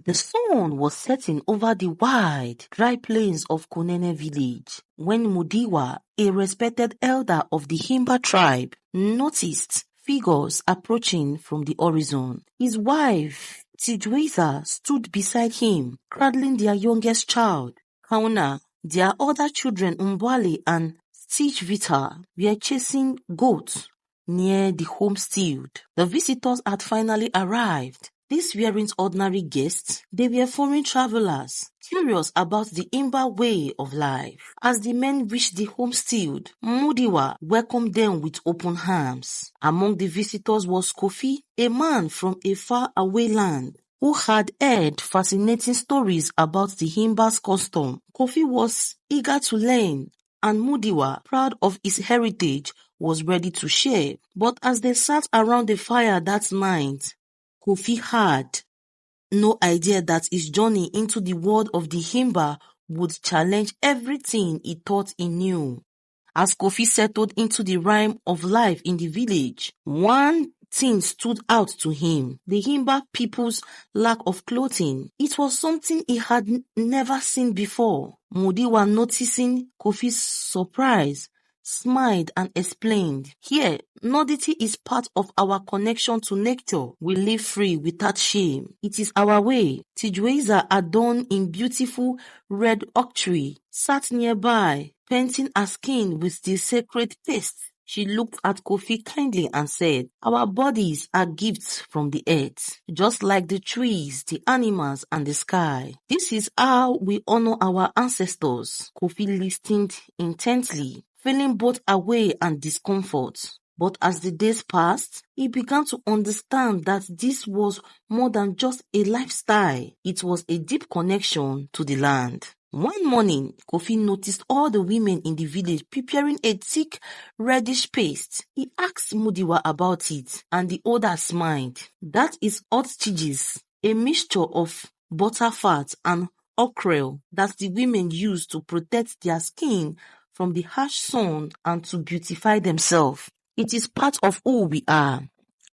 The sun was setting over the wide, dry plains of Kunene village when Mudiwa, a respected elder of the Himba tribe, noticed figures approaching from the horizon. His wife, Tidweza, stood beside him, cradling their youngest child, Kauna. Their other children, Umbwale and Stitchvita, were chasing goats near the homestead. The visitors had finally arrived. These weren't ordinary guests, they were foreign travelers, curious about the Himba way of life. As the men reached the homestead, Mudiwa welcomed them with open arms. Among the visitors was Kofi, a man from a far-away land who had heard fascinating stories about the Himba's custom. Kofi was eager to learn, and Mudiwa, proud of his heritage, was ready to share. But as they sat around the fire that night, Kofi had no idea that his journey into the world of the Himba would challenge everything he thought he knew. As Kofi settled into the rhyme of life in the village, one thing stood out to him: the Himba people's lack of clothing. It was something he had never seen before. Mudiwa, noticing Kofi's surprise, smiled and explained, "Here, nudity is part of our connection to nature. We live free without shame. It is our way." Tidweza, adorned in beautiful red oak tree, sat nearby, painting her skin with the sacred paste. She looked at Kofi kindly and said, "Our bodies are gifts from the earth, just like the trees, the animals, and the sky. This is how we honor our ancestors." Kofi listened intently, feeling both awe and discomfort. But as the days passed, he began to understand that this was more than just a lifestyle. It was a deep connection to the land. One morning, Kofi noticed all the women in the village preparing a thick reddish paste. He asked Mudiwa about it, and the older smiled. "That is hot chijis, a mixture of butter fat and okra that the women use to protect their skin from the harsh sun and to beautify themselves. It is part of who we are."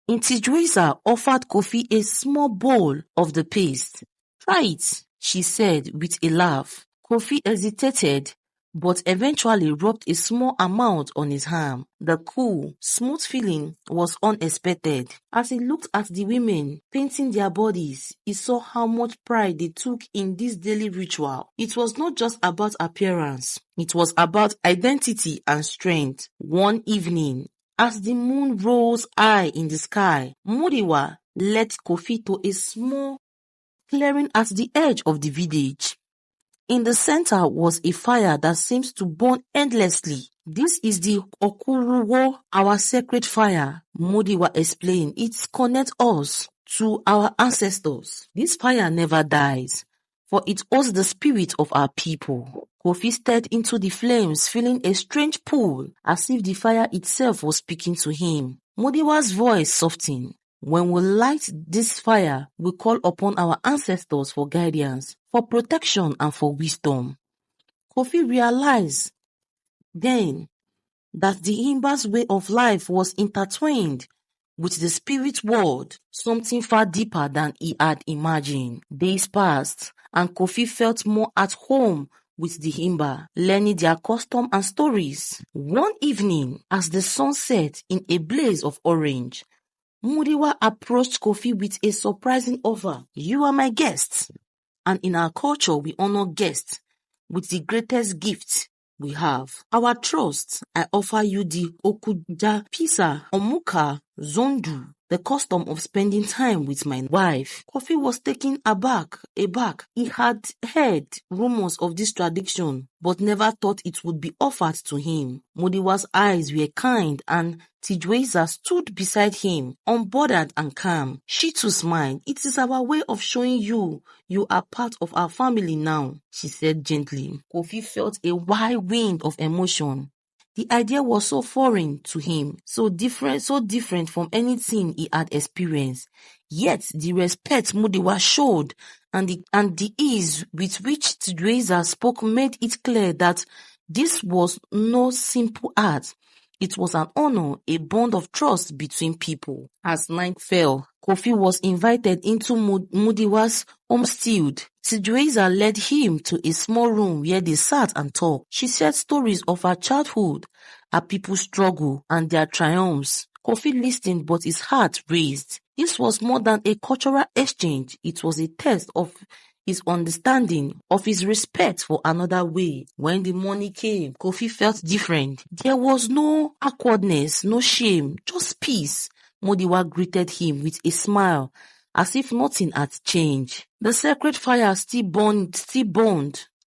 Intidweza offered Kofi a small bowl of the paste. "Try it," she said with a laugh. Kofi hesitated, but eventually rubbed a small amount on his arm. The cool, smooth feeling was unexpected. As he looked at the women painting their bodies, he saw how much pride they took in this daily ritual. It was not just about appearance, it was about identity and strength. One evening, as the moon rose high in the sky, Mudiwa led Kofi to a small clearing at the edge of the village. In the center was a fire that seems to burn endlessly. "This is the Okuruwo, our sacred fire," Mudiwa explained. "It connects us to our ancestors. This fire never dies, for it holds the spirit of our people." Kofi stared into the flames, feeling a strange pull, as if the fire itself was speaking to him. Mudiwa's voice softened. "When we light this fire, we call upon our ancestors for guidance, for protection, and for wisdom." Kofi realized then that the Himba's way of life was intertwined with the spirit world, something far deeper than he had imagined. Days passed, and Kofi felt more at home with the Himba, learning their custom and stories. One evening, as the sun set in a blaze of orange, Mudiwa approached Kofi with a surprising offer. "You are my guest, and in our culture we honor guests with the greatest gift we have, our trust. I offer you the Okuja Pisa Omuka Zondu, the custom of spending time with my wife." Kofi was taken aback. He had heard rumors of this tradition, but never thought it would be offered to him. Mudiwa's eyes were kind, and Tidweza stood beside him, unbothered and calm. She too smiled. "It is our way of showing you are part of our family now," she said gently. Kofi felt a wild wind of emotion. The idea was so foreign to him, so different from anything he had experienced. Yet the respect Mudiwa showed and the ease with which Tidweza spoke made it clear that this was no simple act. It was an honor, a bond of trust between people. As night fell, Kofi was invited into Mudiwa's homestead. Sijueza led him to a small room where they sat and talked. She shared stories of her childhood, her people's struggle, and their triumphs. Kofi listened, but his heart raced. This was more than a cultural exchange. It was a test of his understanding, of his respect for another way. When the morning came, Kofi felt different. There was no awkwardness, no shame, just peace. Modiwa greeted him with a smile, as if nothing had changed. The sacred fire still burned.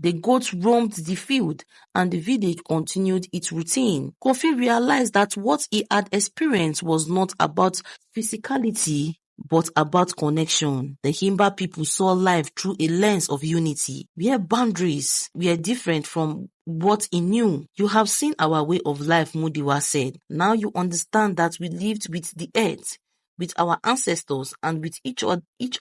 The goats roamed the field, and the village continued its routine. Kofi realized that what he had experienced was not about physicality, but about connection. The Himba people saw life through a lens of unity, where boundaries were different from what he knew. You have seen our way of life, Mudiwa said. Now you understand that we lived with the earth, with our ancestors, and with each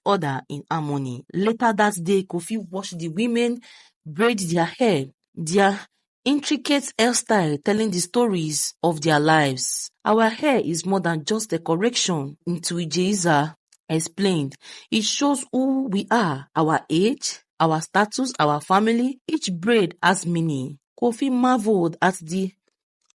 other in harmony. Later that day, Kofi watched the women braid their hair, their intricate hairstyle telling the stories of their lives. Our hair is more than just decoration, Ntujeza explained. It shows who we are, our age, our status, our family. Each braid has meaning. Kofi marveled at the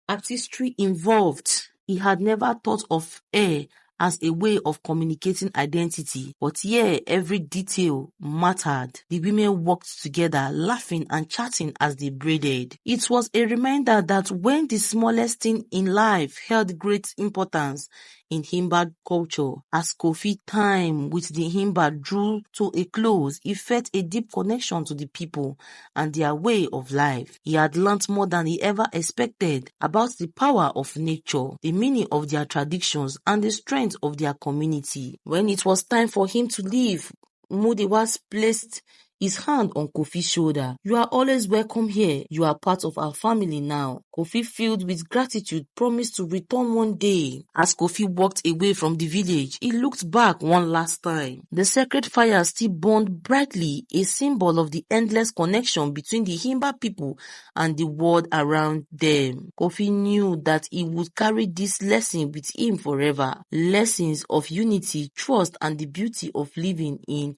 artistry involved. He had never thought of hair as a way of communicating identity, but here every detail mattered. The women worked together, laughing and chatting as they braided. It was a reminder that when the smallest thing in life held great importance in Himba culture. As Kofi time with the Himba drew to a close, he felt a deep connection to the people and their way of life. He had learnt more than he ever expected about the power of nature, the meaning of their traditions, and the strength of their community. When it was time for him to leave, Mudiwas placed his hand on Kofi's shoulder. You are always welcome here. You are part of our family now. Kofi, filled with gratitude, promised to return one day. As Kofi walked away from the village, he looked back one last time. The sacred fire still burned brightly, a symbol of the endless connection between the Himba people and the world around them. Kofi knew that he would carry this lesson with him forever. Lessons of unity, trust, and the beauty of living in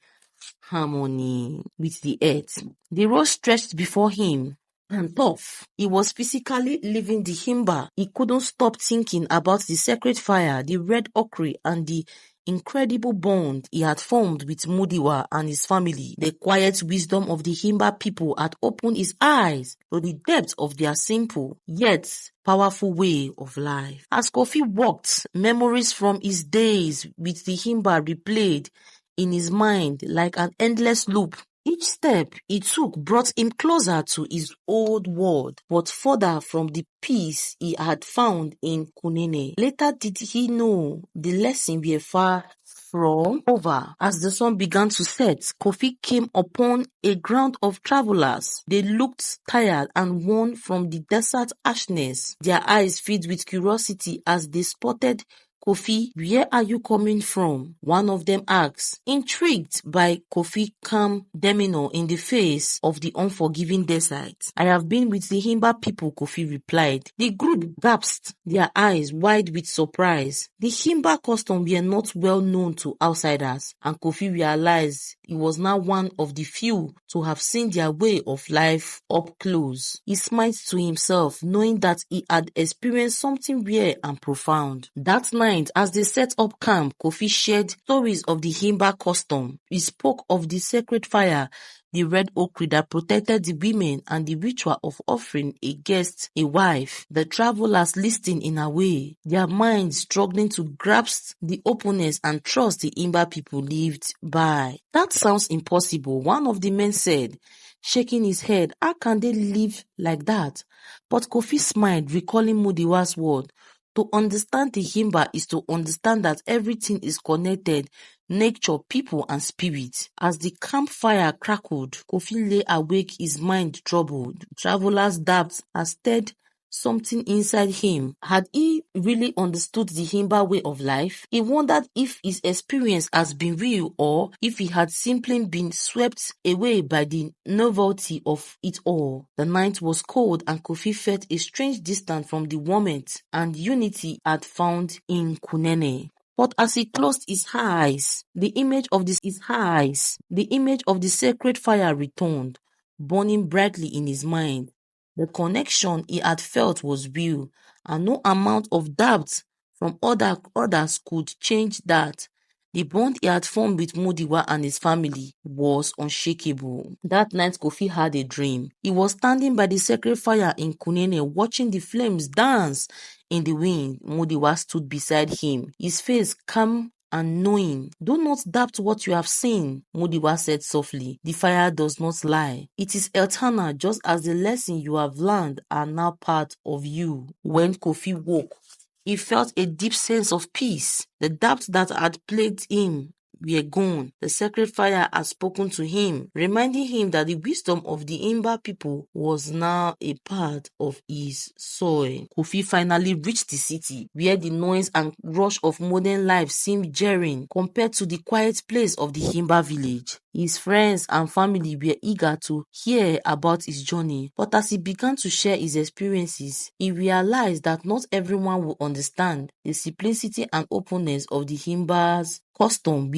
harmony with the earth. The road stretched before him and tough. He was physically leaving the Himba. He couldn't stop thinking about the sacred fire, the red ochre, and the incredible bond he had formed with Mudiwa and his family. The quiet wisdom of the Himba people had opened his eyes to the depth of their simple yet powerful way of life. As Kofi walked, memories from his days with the Himba replayed in his mind like an endless loop. Each step he took brought him closer to his old world, but further from the peace he had found in Kunene. Later did he know the lesson were far from over. As the sun began to set, Kofi came upon a ground of travelers. They looked tired and worn from the desert harshness, their eyes filled with curiosity as they spotted Kofi. Where are you coming from? One of them asked, intrigued by Kofi's calm demeanor in the face of the unforgiving desert. I have been with the Himba people, Kofi replied. The group gasped, their eyes wide with surprise. The Himba customs were not well known to outsiders, and Kofi realized he was now one of the few to have seen their way of life up close. He smiled to himself, knowing that he had experienced something rare and profound. That night, as they set up camp, Kofi shared stories of the Himba custom. He spoke of the sacred fire, the red ochre that protected the women, and the ritual of offering a guest a wife. The travelers listened in a way, their minds struggling to grasp the openness and trust the Himba people lived by. That sounds impossible, one of the men said, shaking his head. How can they live like that? But Kofi smiled, recalling Mudiwa's word. To understand the Himba is to understand that everything is connected, nature, people, and spirit. As the campfire crackled, Kofi lay awake, his mind troubled. Travelers dabbed and stirred something inside him. Had he really understood the Himba way of life? He wondered if his experience has been real or if he had simply been swept away by the novelty of it all. The night was cold and Kofi felt a strange distance from the warmth and unity he had found in Kunene. But as he closed his eyes, the image of the sacred fire returned, burning brightly in his mind. The connection he had felt was real, and no amount of doubt from others could change that. The bond he had formed with Mudiwa and his family was unshakable. That night, Kofi had a dream. He was standing by the sacred fire in Kunene, watching the flames dance in the wind. Mudiwa stood beside him, his face calm and knowing. Do not doubt what you have seen, Mudiwa said softly. The fire does not lie. It is eternal, just as the lesson you have learned are now part of you. When Kofi woke, he felt a deep sense of peace. The doubts that had plagued him were gone. The sacred fire had spoken to him, reminding him that the wisdom of the Himba people was now a part of his soil. Kofi finally reached the city, where the noise and rush of modern life seemed jarring compared to the quiet place of the Himba village. His friends and family were eager to hear about his journey, but as he began to share his experiences, he realized that not everyone would understand. The simplicity and openness of the Himba's custom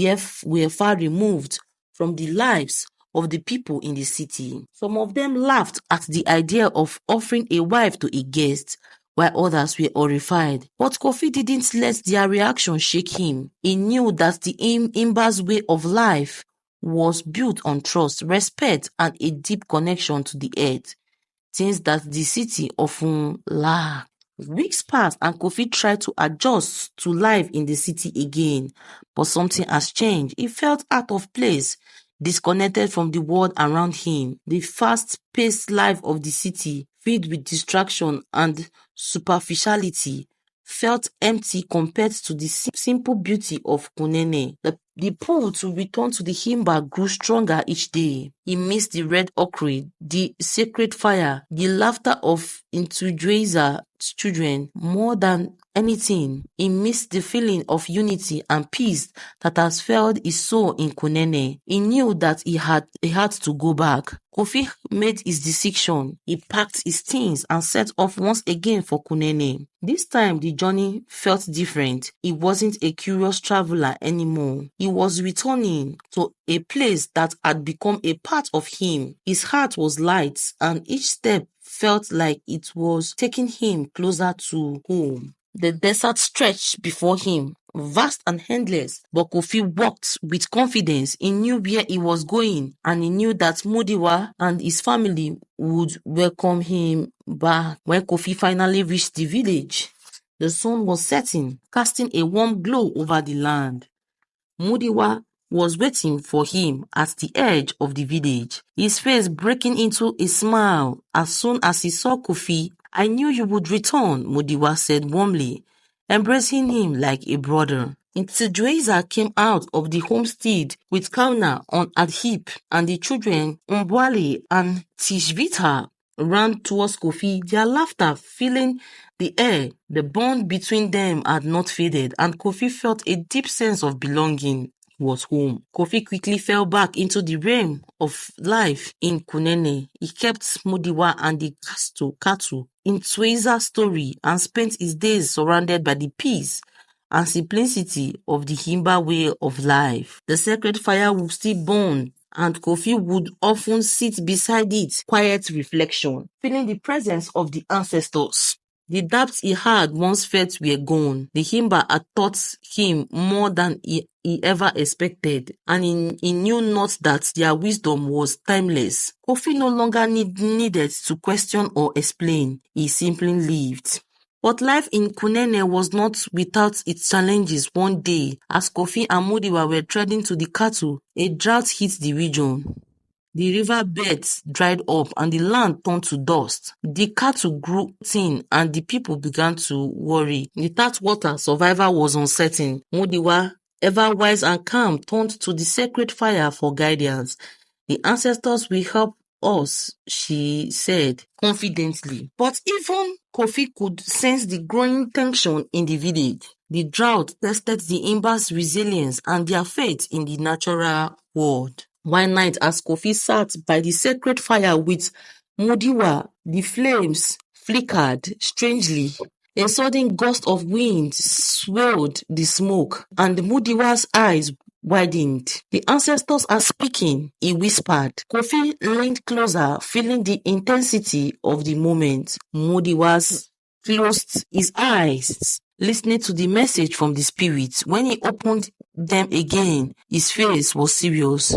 were far removed from the lives of the people in the city. Some of them laughed at the idea of offering a wife to a guest, while others were horrified. But Kofi didn't let their reaction shake him. He knew that the Himba's way of life was built on trust, respect, and a deep connection to the earth, things that the city often lacked. Weeks passed and Kofi tried to adjust to life in the city again, but something has changed. He felt out of place, disconnected from the world around him. The fast-paced life of the city, filled with distraction and superficiality, felt empty compared to the simple beauty of Kunene. The pull to return to the Himba grew stronger each day. He missed the red ochre, the sacred fire, the laughter of Intujueza's children more than anything. He missed the feeling of unity and peace that has filled his soul in Kunene. He knew that he had to go back. Kofi made his decision. He packed his things and set off once again for Kunene. This time the journey felt different. He wasn't a curious traveler anymore. He was returning to a place that had become a part of him. His heart was light and each step felt like it was taking him closer to home. The desert stretched before him, vast and endless, but Kofi walked with confidence. He knew where he was going and he knew that Mudiwa and his family would welcome him back. When Kofi finally reached the village, the sun was setting, casting a warm glow over the land. Mudiwa was waiting for him at the edge of the village, his face breaking into a smile as soon as he saw Kofi. I knew you would return, Mudiwa said warmly, embracing him like a brother. Ntidweza came out of the homestead with Kauna on a hip, and the children, Mbwale and Tishvita, ran towards Kofi, their laughter filling the air. The bond between them had not faded, and Kofi felt a deep sense of belonging. He was home. Kofi quickly fell back into the realm of life in Kunene. He kept Mudiwa and the cattle in Twiza's story and spent his days surrounded by the peace and simplicity of the Himba way of life. The sacred fire would still burn, and Kofi would often sit beside it, quiet reflection, feeling the presence of the ancestors. The doubts he had once felt were gone. The Himba had taught him more than he ever expected, and he knew not that their wisdom was timeless. Kofi no longer needed to question or explain. He simply lived. But life in Kunene was not without its challenges. One day, as Kofi and Mudiwa were treading to the cattle, a drought hit the region. The river beds dried up and the land turned to dust. The cattle grew thin and the people began to worry. Without water, survival was uncertain. Mudiwa, ever wise and calm, turned to the sacred fire for guidance. The ancestors will help us, she said confidently. But even Kofi could sense the growing tension in the village. The drought tested the Himba's resilience and their faith in the natural world. One night, as Kofi sat by the sacred fire with Mudiwa, the flames flickered strangely. A sudden gust of wind swirled the smoke, and Mudiwa's eyes widened. The ancestors are speaking, he whispered. Kofi leaned closer, feeling the intensity of the moment. Mudiwa closed his eyes, listening to the message from the spirit. When he opened them again, his face was serious.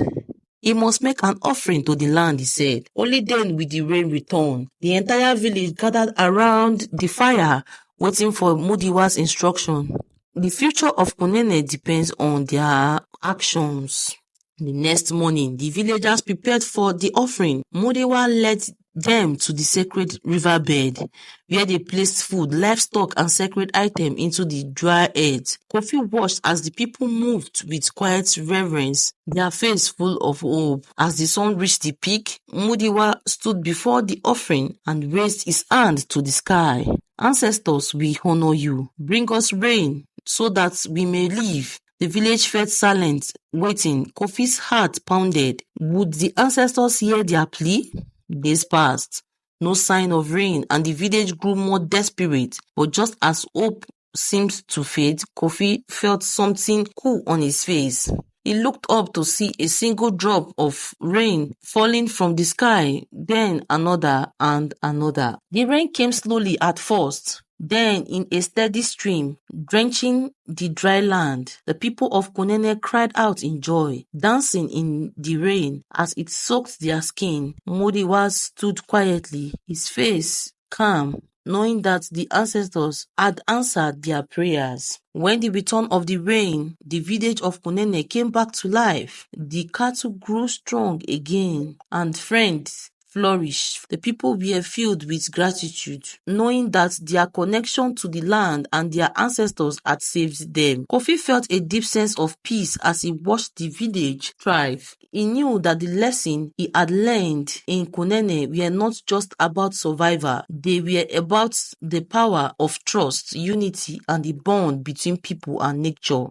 He must make an offering to the land, he said. Only then will the rain return. The entire village gathered around the fire, waiting for Mudiwa's instruction. The future of Kunene depends on their actions. The next morning, the villagers prepared for the offering. Mudiwa led them to the sacred riverbed, where they placed food, livestock, and sacred items into the dry earth. Kofi watched as the people moved with quiet reverence, their face full of hope. As the sun reached the peak, Mudiwa stood before the offering and raised his hand to the sky. Ancestors, we honor you. Bring us rain so that we may live. The village felt silent, waiting. Kofi's heart pounded. Would the ancestors hear their plea? Days passed. No sign of rain, and the village grew more desperate. But just as hope seemed to fade, Kofi felt something cool on his face. He looked up to see a single drop of rain falling from the sky, then another and another. The rain came slowly at first, then in a steady stream, drenching the dry land. The people of Kunene cried out in joy, dancing in the rain as it soaked their skin. Mudiwa stood quietly, his face calm, knowing that the ancestors had answered their prayers. When the return of the rain, the village of Kunene came back to life. The cattle grew strong again, and friends flourished. The people were filled with gratitude, knowing that their connection to the land and their ancestors had saved them. Kofi felt a deep sense of peace as he watched the village thrive. He knew that the lesson he had learned in Kunene were not just about survival, they were about the power of trust, unity, and the bond between people and nature.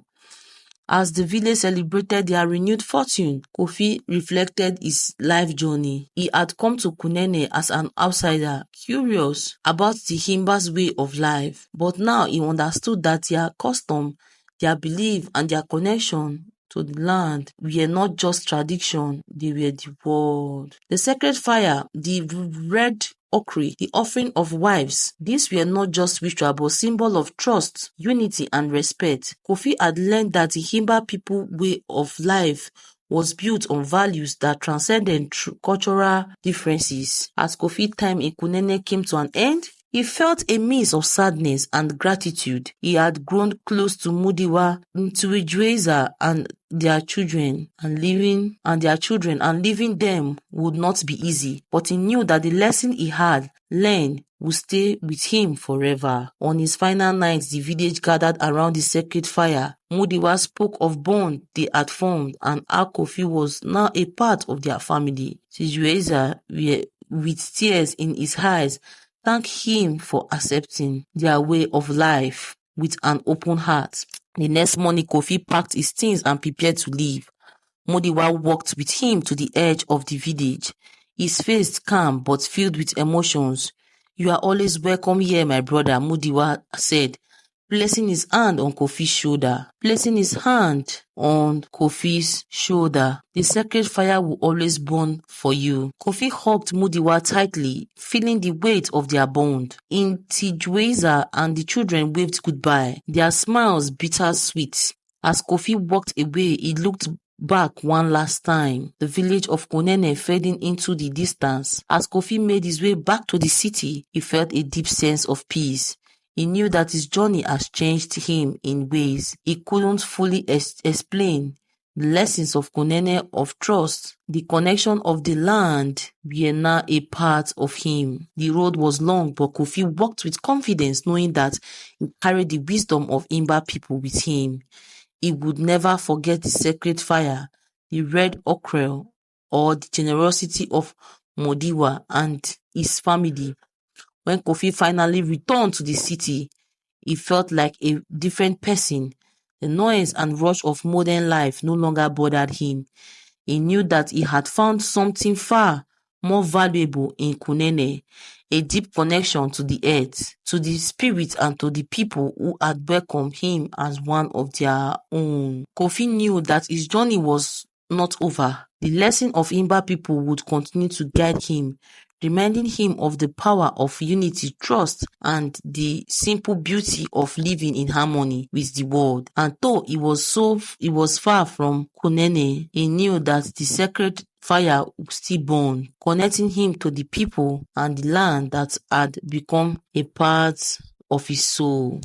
As the village celebrated their renewed fortune, Kofi reflected his life journey. He had come to Kunene as an outsider, curious about the Himba's way of life, but now he understood that their custom, their belief, and their connection to the land were not just tradition, they were the world. The sacred fire, the red ochre, the offering of wives, these were not just ritual but symbol of trust, unity, and respect. Kofi had learned that the Himba people way of life was built on values that transcended cultural differences. As Kofi's time in Kunene came to an end, he felt a mix of sadness and gratitude. He had grown close to Mudiwa, Ntuijueza, and their children, and leaving them would not be easy. But he knew that the lesson he had learned would stay with him forever. On his final night, the village gathered around the sacred fire. Mudiwa spoke of bond they had formed and how Kofi was now a part of their family. Ntuijueza, with tears in his eyes, thanked him for accepting their way of life with an open heart. The next morning, Kofi packed his things and prepared to leave. Mudiwa walked with him to the edge of the village, his face calm but filled with emotions. "You are always welcome here, my brother," Mudiwa said, placing his hand on Kofi's shoulder. "The sacred fire will always burn for you." Kofi hugged Mudiwa tightly, feeling the weight of their bond. Ntuijueza and the children waved goodbye, their smiles bittersweet. As Kofi walked away, he looked back one last time, the village of Kunene fading into the distance. As Kofi made his way back to the city, he felt a deep sense of peace. He knew that his journey has changed him in ways he couldn't fully explain. The lessons of Kunene of trust, the connection of the land were now a part of him. The road was long, but Kofi walked with confidence, knowing that he carried the wisdom of Himba people with him. He would never forget the sacred fire, the red ochre, or the generosity of Modiwa and his family. When Kofi finally returned to the city, he felt like a different person. The noise and rush of modern life no longer bothered him. He knew that he had found something far more valuable in Kunene, a deep connection to the earth, to the spirit, and to the people who had welcomed him as one of their own. Kofi knew that his journey was not over. The lesson of Himba people would continue to guide him, reminding him of the power of unity, trust, and the simple beauty of living in harmony with the world. And though he was far from Kunene, he knew that the sacred fire would still burn, connecting him to the people and the land that had become a part of his soul.